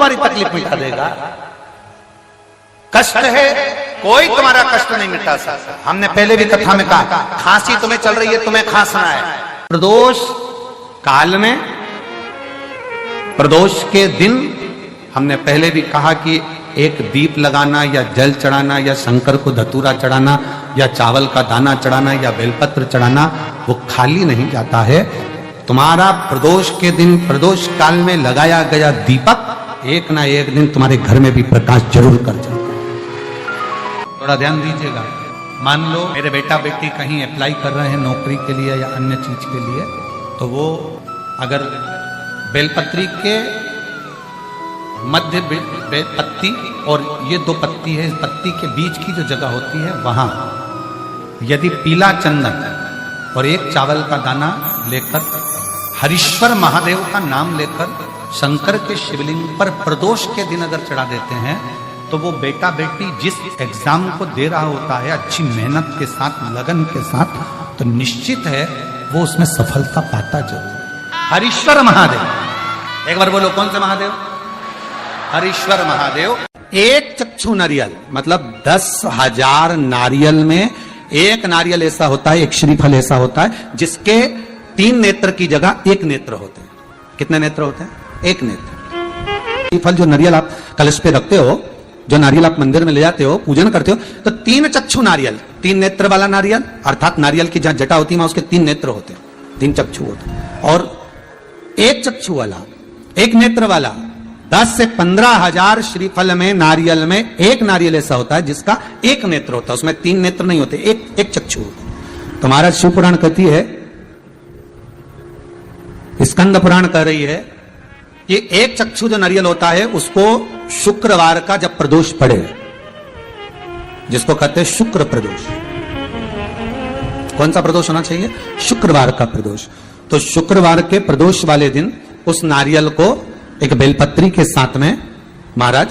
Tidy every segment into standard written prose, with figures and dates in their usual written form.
तुम्हारी तकलीफ मिटा देगा। कष्ट है, कोई तुम्हारा कष्ट नहीं मिटा सकता। हमने पहले भी कथा में कहा, खांसी तुम्हें चल रही है, तुम्हें खांसना है, प्रदोष काल में, प्रदोष के दिन हमने पहले भी कहा कि एक दीप लगाना या जल चढ़ाना या शंकर को धतूरा चढ़ाना या चावल का दाना चढ़ाना या बेलपत्र चढ़ाना वो खाली नहीं जाता है। तुम्हारा प्रदोष के दिन, प्रदोष काल में लगाया गया दीपक एक ना एक दिन तुम्हारे घर में भी प्रकाश जरूर कर जाता है। थोड़ा ध्यान दीजिएगा। मान लो मेरे बेटा बेटी कहीं अप्लाई कर रहे हैं नौकरी के लिए या अन्य चीज के लिए, तो वो अगर बेलपत्री के मध्य पत्ती और ये दो पत्ती है, इस पत्ती के बीच की जो जगह होती है वहां यदि पीला चंदन और एक चावल का दाना लेकर हरीश्वर महादेव का नाम लेकर शंकर के शिवलिंग पर प्रदोष के दिन अगर चढ़ा देते हैं, तो वो बेटा बेटी जिस एग्जाम को दे रहा होता है अच्छी मेहनत के साथ, लगन के साथ, तो निश्चित है वो उसमें सफलता पाता जरूर। हरीश्वर महादेव, एक बार बोलो कौन से महादेव? हरीश्वर महादेव। एक चक्षु नारियल मतलब 10,000 नारियल में एक नारियल ऐसा होता है, एक श्रीफल ऐसा होता है जिसके 3 नेत्र की जगह 1 नेत्र होते हैं। कितने नेत्र होते हैं? 1 नेत्र। श्रीफल जो नारियल आप कलश पे रखते हो, जो नारियल आप मंदिर में ले जाते हो, पूजन करते हो, तो 3 चक्षु नारियल, 3 नेत्र वाला नारियल, अर्थात नारियल की जहां जटा होती है उसके 3 नेत्र होते हैं, 3 चक्षु होते हैं। और 1 चक्षु वाला, 1 नेत्र वाला 10 से 15,000 श्रीफल में, नारियल में एक नारियल ऐसा होता है जिसका 1 नेत्र होता है, उसमें 3 नेत्र नहीं होते, एक चक्षु होता है। तो महाराज शिव पुराण कहती है, स्कंद पुराण कह रही है कि 1 चक्षु जो नारियल होता है उसको शुक्रवार का जब प्रदोष पड़े, जिसको कहते हैं शुक्र प्रदोष। कौन सा प्रदोष होना चाहिए? शुक्रवार का प्रदोष। तो शुक्रवार के प्रदोष वाले दिन उस नारियल को एक बेलपत्री के साथ में महाराज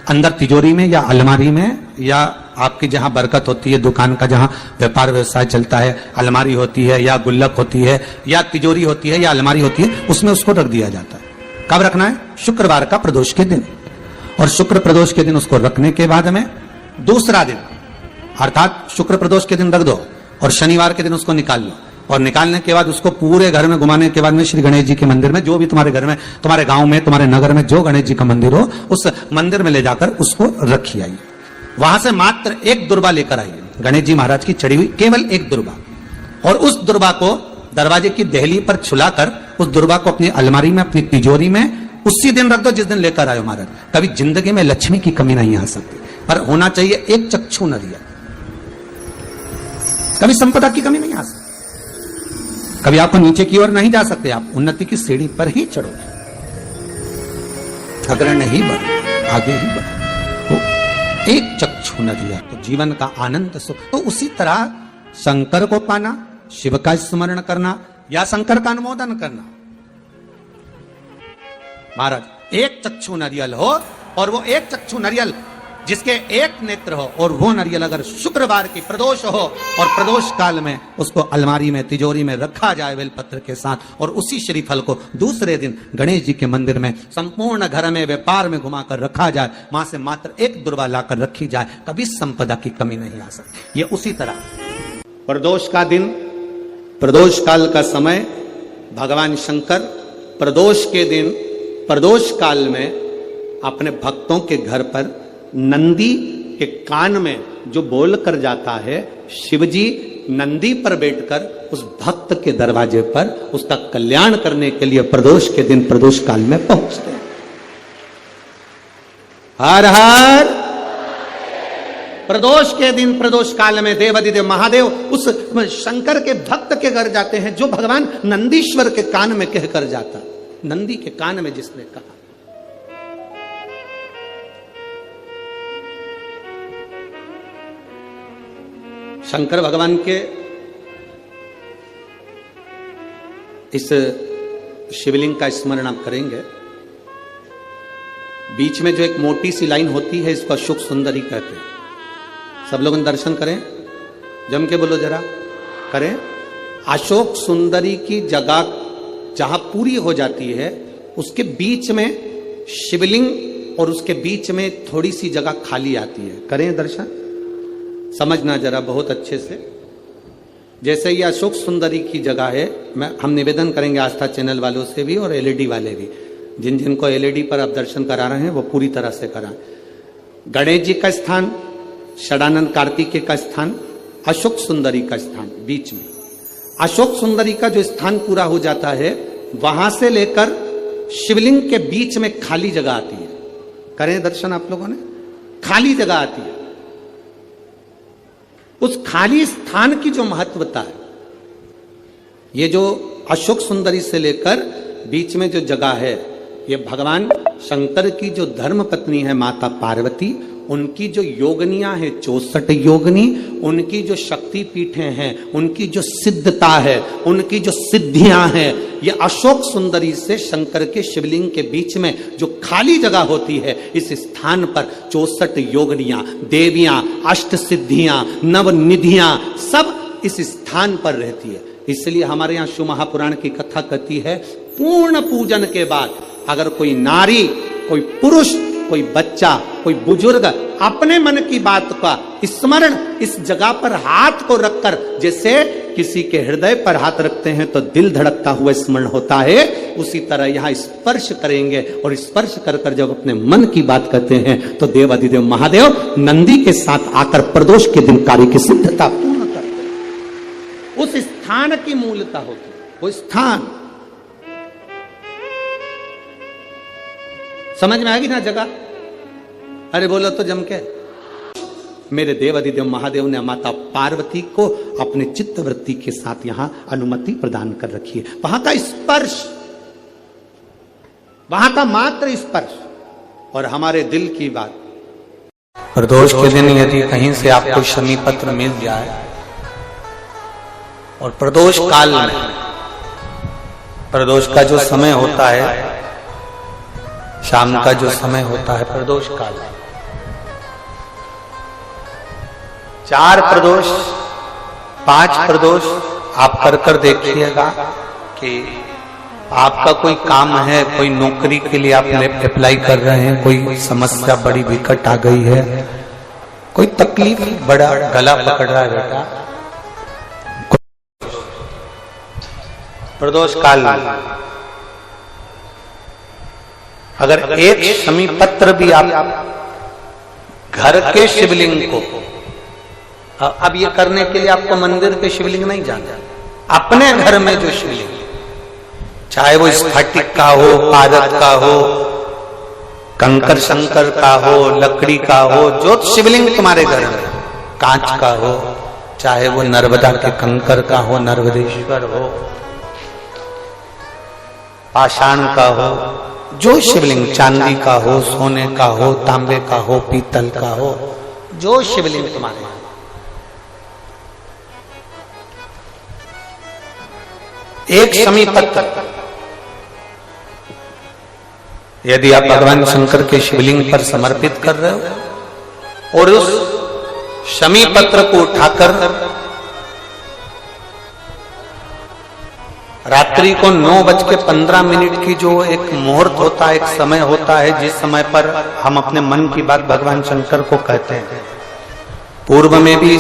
अंदर तिजोरी में या अलमारी में, या आपकी जहां बरकत होती है, दुकान का जहां व्यापार व्यवसाय चलता है, अलमारी होती है या गुल्लक होती है या तिजोरी होती है या अलमारी होती है, उसमें उसको रख दिया जाता है। कब रखना है? शुक्रवार का प्रदोष के दिन। और शुक्र प्रदोष के दिन उसको रखने के बाद में दूसरा दिन, अर्थात शुक्र प्रदोष के दिन रख दो और शनिवार के दिन उसको निकाल लो, और निकालने के बाद उसको पूरे घर में घुमाने के बाद में श्री गणेश जी के मंदिर में, जो भी तुम्हारे घर में, तुम्हारे गांव में, तुम्हारे नगर में जो गणेश जी का मंदिर हो, उस मंदिर में ले जाकर उसको रखी आइए। वहां से मात्र 1 दुर्बा लेकर आइए, गणेश जी महाराज की चढ़ी हुई केवल 1 दुर्बा, और उस दुर्बा को दरवाजे की देहली पर छुलाकर उस दुर्बा को अपनी अलमारी में, अपनी तिजोरी में उसी दिन रख दो जिस दिन लेकर आयो महाराज। कभी जिंदगी में लक्ष्मी की कमी नहीं आ सकती, पर होना चाहिए 1 चक्षु नारियल। कभी संपदा की कमी नहीं आ सकती, कभी आपको नीचे की ओर नहीं जा सकते, आप उन्नति की सीढ़ी पर ही चढ़ोगे, अगर नहीं बढ़ो आगे ही बढ़ो। तो 1 चक्षु नारियल, तो जीवन का आनंद सुख। तो उसी तरह शंकर को पाना, शिव का स्मरण करना या शंकर का अनुमोदन करना। महाराज 1 चक्षु नारियल हो, और वो 1 चक्षु नारियल जिसके 1 नेत्र हो, और वो नारियल अगर शुक्रवार की प्रदोष हो और प्रदोष काल में उसको अलमारी में, तिजोरी में रखा जाए बेलपत्र के साथ, और उसी श्रीफल को दूसरे दिन गणेश जी के मंदिर में संपूर्ण घर में, व्यापार में घुमाकर रखा जाए, वहां से मात्र 1 दुर्बा लाकर रखी जाए, कभी संपदा की कमी नहीं आ सकती। ये उसी तरह प्रदोष का दिन, प्रदोष काल का समय, भगवान शंकर प्रदोष के दिन, प्रदोष काल में अपने भक्तों के घर पर नंदी के कान में जो बोल कर जाता है, शिवजी नंदी पर बैठकर उस भक्त के दरवाजे पर उसका कल्याण करने के लिए प्रदोष के दिन, प्रदोष काल में पहुंचते हैं। हर हर। प्रदोष के दिन, प्रदोष काल में देवाधिदेव महादेव उस शंकर के भक्त के घर जाते हैं, जो भगवान नंदीश्वर के कान में कहकर जाता। नंदी के कान में जिसने कहा, शंकर भगवान के इस शिवलिंग का स्मरण आप करेंगे। बीच में जो एक मोटी सी लाइन होती है, इसको अशोक सुंदरी कहते हैं। सब लोग दर्शन करें, जम के बोलो जरा, करें। अशोक सुंदरी की जगह जहां पूरी हो जाती है, उसके बीच में शिवलिंग और उसके बीच में थोड़ी सी जगह खाली आती है। करें दर्शन, समझना जरा बहुत अच्छे से। जैसे ये अशोक सुंदरी की जगह है, हम निवेदन करेंगे आस्था चैनल वालों से भी और एलईडी वाले भी, जिन जिनको एलईडी पर आप दर्शन करा रहे हैं वो पूरी तरह से कराएं। गणेश जी का स्थान, षडानंद कार्तिकेय का स्थान, अशोक सुंदरी का स्थान बीच में। अशोक सुंदरी का जो स्थान पूरा हो जाता है, वहां से लेकर शिवलिंग के बीच में खाली जगह आती है। करें दर्शन आप लोगों ने, खाली जगह आती है। उस खाली स्थान की जो महत्वता है, ये जो अशोक सुंदरी से लेकर बीच में जो जगह है, ये भगवान शंकर की जो धर्म पत्नी है माता पार्वती, उनकी जो योगनियां हैं 64 योगनी, उनकी जो शक्ति पीठें हैं, उनकी जो सिद्धता है, उनकी जो सिद्धियां हैं, ये अशोक सुंदरी से शंकर के शिवलिंग के बीच में जो खाली जगह होती है, इस स्थान पर 64 योगनियां, देवियां, अष्ट सिद्धियां, नवनिधियां सब इस स्थान पर रहती है। इसलिए हमारे यहाँ शिव महापुराण की कथा कहती है, पूर्ण पूजन के बाद अगर कोई नारी, कोई पुरुष, कोई बच्चा, कोई बुजुर्ग अपने मन की बात का स्मरण इस जगह पर हाथ को रखकर, जैसे किसी के हृदय पर हाथ रखते हैं तो दिल धड़कता हुआ स्मरण होता है, उसी तरह यहाँ स्पर्श करेंगे और स्पर्श कर कर जब अपने मन की बात करते हैं तो देवाधिदेव महादेव नंदी के साथ आकर प्रदोष के दिन कार्य की सिद्धता पूर्ण करते हैं। उस स्थान की मूलता होती है, वो स्थान समझ में आएगी ना जगह। अरे बोलो तो जम के। मेरे देवाधिदेव महादेव ने माता पार्वती को अपने चित्तवृत्ति के साथ यहां अनुमति प्रदान कर रखी है। वहां का स्पर्श, वहां का मात्र स्पर्श और हमारे दिल की बात। प्रदोष के दिन यदि कहीं से आपको शमी पत्र मिल जाए और प्रदोष काल में, प्रदोष का जो समय होता है, शाम का जो समय होता है प्रदोष काल, 4 प्रदोष 5 प्रदोष आप कर कर देखिएगा कि आपका कोई काम है, कोई नौकरी के लिए आप अप्लाई कर रहे हैं, कोई समस्या बड़ी विकट आ गई है, कोई तकलीफ, बड़ा गला पकड़ रहा है बेटा, प्रदोष काल अगर एक शमी पत्र भी आप घर के शिवलिंग को, अब ये करने के लिए आपको मंदिर के शिवलिंग नहीं जाना, अपने घर में जो शिवलिंग, चाहे वो स्फटिक का हो, पारद का हो, कंकर शंकर का हो, लकड़ी का हो, जो शिवलिंग तुम्हारे घर में, कांच का हो, चाहे वो नर्मदा के कंकर का हो, नर्मदेश्वर हो, पाषाण का हो, जो शिवलिंग, चांदी का हो, सोने का हो, तांबे का हो, पीतल का हो, जो शिवलिंग तुम्हारे, एक शमी पत्र यदि आप भगवान शंकर के शिवलिंग पर समर्पित कर रहे हो और उस शमी पत्र को उठाकर रात्रि को 9:15 की जो एक मुहूर्त होता है, एक समय होता है, जिस समय पर हम अपने मन की बात भगवान शंकर को कहते हैं, पूर्व में भी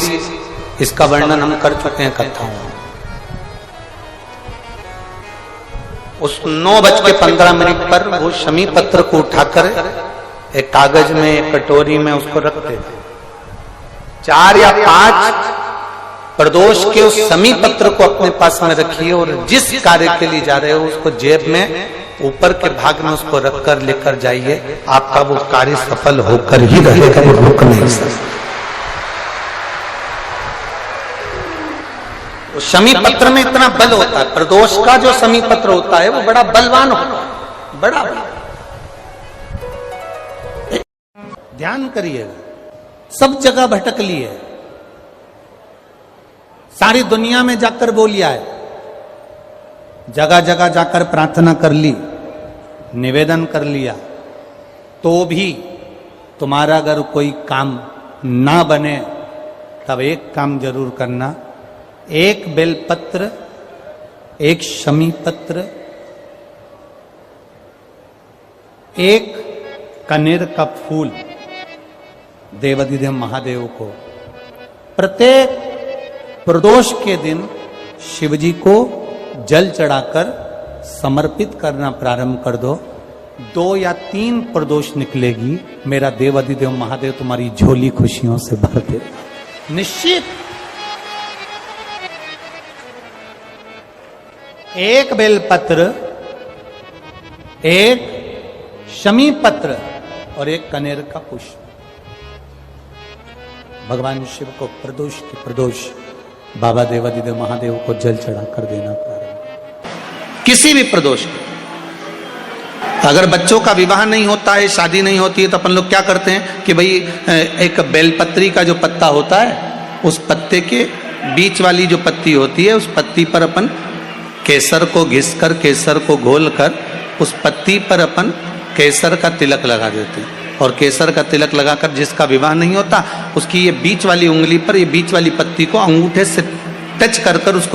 इसका वर्णन हम कर चुके हैं कथाओं में। उस 9:15 पर वो शमी पत्र को उठाकर एक कागज में, एक कटोरी में उसको रखते थे। 4 या 5 प्रदोष के उस शमी पत्र को अपने पास में रखिए और जिस कार्य के लिए जा रहे हो उसको जेब में ऊपर के भाग में उसको रखकर लेकर जाइए, आपका वो कार्य सफल होकर ही रहेगा, वो रुक नहीं सकता। शमी पत्र में इतना बल होता है, प्रदोष का जो शमी पत्र होता है वो बड़ा बलवान होता है, बड़ा। ध्यान करिएगा, सब जगह भटक ली है, सारी दुनिया में जाकर बोलिया है, जगह जगह जाकर प्रार्थना कर ली, निवेदन कर लिया, तो भी तुम्हारा अगर कोई काम ना बने तब एक काम जरूर करना, एक बेलपत्र, एक शमी पत्र, एक कनेर का फूल देवाधिदेव महादेव को प्रत्येक प्रदोष के दिन शिवजी को जल चढ़ाकर समर्पित करना प्रारंभ कर दो। 2 या 3 प्रदोष निकलेगी, मेरा देवाधिदेव महादेव तुम्हारी झोली खुशियों से भर देगा निश्चित। एक बेलपत्र, एक शमी पत्र और एक कनेर का पुष्प भगवान शिव को प्रदोष के प्रदोष बाबा देवाधिदेव महादेव को जल चढ़ाकर देना प्रारंभ। किसी भी प्रदोष के। अगर बच्चों का विवाह नहीं होता है, शादी नहीं होती है, तो अपन लोग क्या करते हैं कि भाई एक बेलपत्री का जो पत्ता होता है, उस पत्ते के बीच वाली जो पत्ती होती है, उस पत्ती पर अपन केसर को घिसकर, केसर को घोलकर उस पत्ती पर अपन केसर का तिलक लगा देते हैं। और केसर का तिलक लगाकर जिसका विवाह नहीं होता, उसकी ये बीच वाली उंगली पर, ये बीच वाली पत्ती को अंगूठे से टच कर उसको